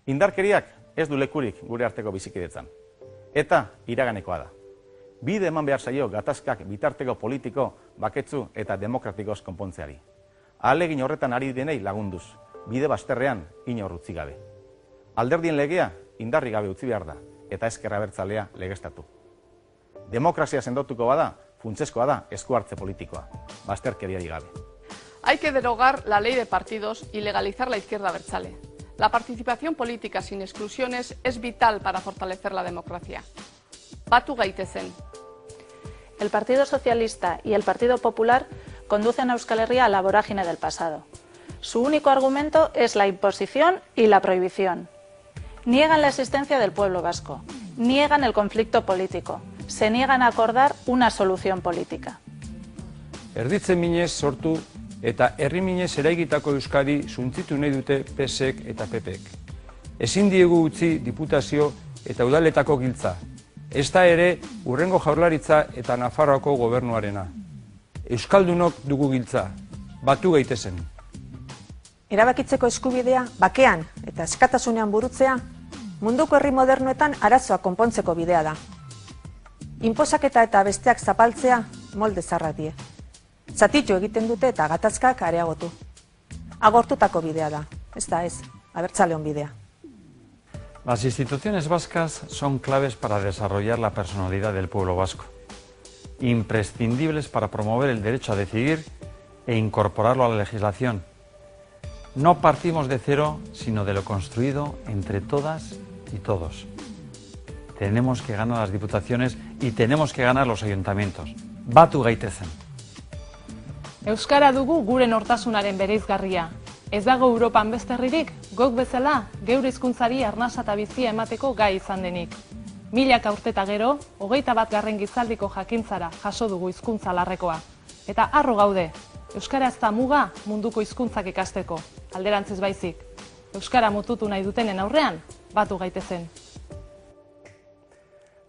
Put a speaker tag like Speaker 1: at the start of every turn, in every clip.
Speaker 1: Indarkeriak ez du lekurik gure arteko bizikidetzan. Eta iraganekoa da. Bide eman behar zaio gatazkak bitarteko politiko, baketsu eta demokratikoz konpontzeari. Ahalegin horretan ari denei lagunduz, bide bazterrean inor utzi gabe. Alderdien legea indarri gabe utzi behar da, eta ezker abertzalea legeztatu. Demokrazia sendotuko bada, funtsezkoa da esku hartze politikoa, bazterkeriari gabe.
Speaker 2: Hay que derogar la ley de partidos y legalizar la izquierda abertzale. La participación política sin exclusiones es vital para fortalecer la democracia. Batu gaitezen.
Speaker 3: El Partido Socialista y el Partido Popular conducen a Euskal Herria a la vorágine del pasado. Su único argumento es la imposición y la prohibición. Niegan la existencia del pueblo vasco, niegan el conflicto político, se niegan a acordar una solución política.
Speaker 4: Erditze minez sortu eta herri minez eraigitako Euskadi suntzitu nahi dute PSek eta PPek. Ezin diegu utzi diputazio eta udaletako giltza. Ez da ere hurrengo jaurlaritza eta Nafarroako gobernuarena. Euskaldunok dugu giltza, batu gaitezen.
Speaker 5: Erabakitzeko eskubidea bakean eta eskatasunean burutzea munduko herri modernoetan arazoa konpontzeko bidea da. Inposaketa eta besteak zapaltzea molde zarrak die. Zatitu egiten dute eta gatazkak areagotu. Agortutako bidea da, ez da ez, abertzaleon bidea.
Speaker 6: Las instituciones vascas son claves para desarrollar la personalidad del pueblo vasco, imprescindibles para promover el derecho a decidir e incorporarlo a la legislación. No partimos de cero, sino de lo construido entre todas y todos. Tenemos que ganar las diputaciones y tenemos que ganar los ayuntamientos. Batu gaitezen.
Speaker 7: Euskara dugu gure nortasunaren bereizgarria. Ez dago Europan beste herririk, gok bezala, geure hizkuntzari arnasa eta bizia emateko gai izan denik. Milaka urteta gero, 21. gizaldiko jakintzara jaso dugu hizkuntza larrekoa. Eta harro gaude, euskara ez da muga munduko hizkuntzak ikasteko, alderantziz baizik. Euskara mututu nahi dutenen aurrean, batu gaitezen.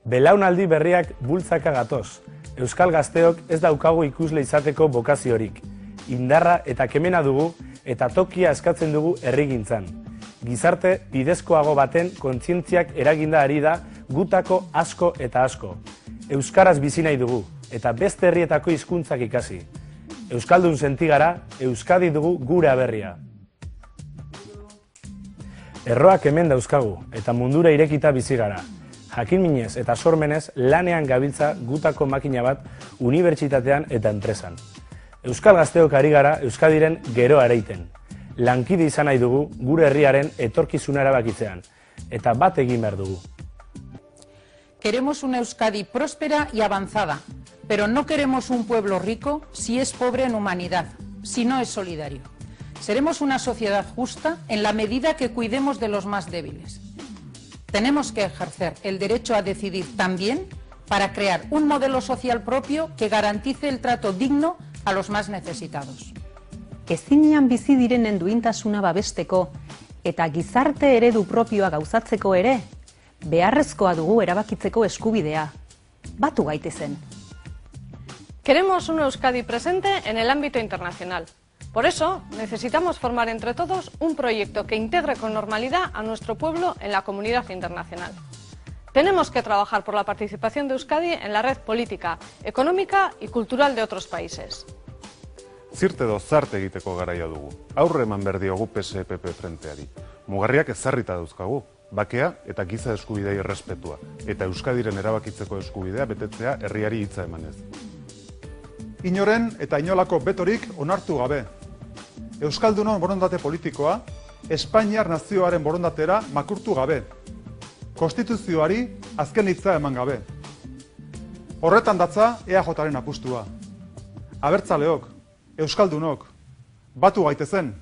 Speaker 8: Belaunaldi berriak bultzaka gatoz. Euskal gazteok ez daukagu ikusle izateko bokaziorik. Indarra eta kemena dugu eta tokia eskatzen dugu herrigintzan. Gizarte bidezkoago baten kontzientziak eraginda ari da gutako asko eta asko. Euskaraz bizi nahi dugu eta beste herrietako hizkuntzak ikasi. Euskaldun sentigara, Euskadi dugu gure aberria. Erroak hemen dauzkagu eta mundura irekita bizi gara. Jakin minez eta sormenez lanean gabiltza gutako makina bat unibertsitatean eta enpresan. Euskal gazteok ari gara Euskadiren gero ereiten. Lankide izan nahi dugu gure herriaren etorkizuna erabakitzean, eta bat egin behar dugu.
Speaker 9: Queremos una Euskadi próspera y avanzada, pero no queremos un pueblo rico si es pobre en humanidad, si no es solidario. Seremos una sociedad justa en la medida que cuidemos de los más débiles. Tenemos que ejercer el derecho a decidir también para crear un modelo social propio que garantice el trato digno a los más necesitados.
Speaker 10: Ezinean bizi direnen duintasuna babesteko eta gizarte eredu propioa gauzatzeko ere, beharrezkoa dugu erabakitzeko eskubidea. Batu gaitezen.
Speaker 2: Queremos una Euskadi presente en el ámbito internacional. Por eso, necesitamos formar entre todos un proyecto que integre con normalidad a nuestro pueblo en la comunidad internacional. Tenemos que trabajar por la participación de Euskadi en la red política, económica y cultural de otros países.
Speaker 11: Zirte edo zarte egiteko garaia dugu. Aurre eman behar diogu PSPP frenteari. Mugarriak ezarrita dauzkagu. Bakea eta giza eskubidei errespetua. Eta Euskadiren erabakitzeko eskubidea betetzea herriari hitza emanez.
Speaker 12: Inoren eta inolako betorik onartu gabe. Euskaldunon borondate politikoa, Espainiar nazioaren borondatera makurtu gabe. Konstituzioari azken hitza eman gabe. Horretan datza EAJaren apustua. Abertzaleok, Euskaldunok, batu gaitezen.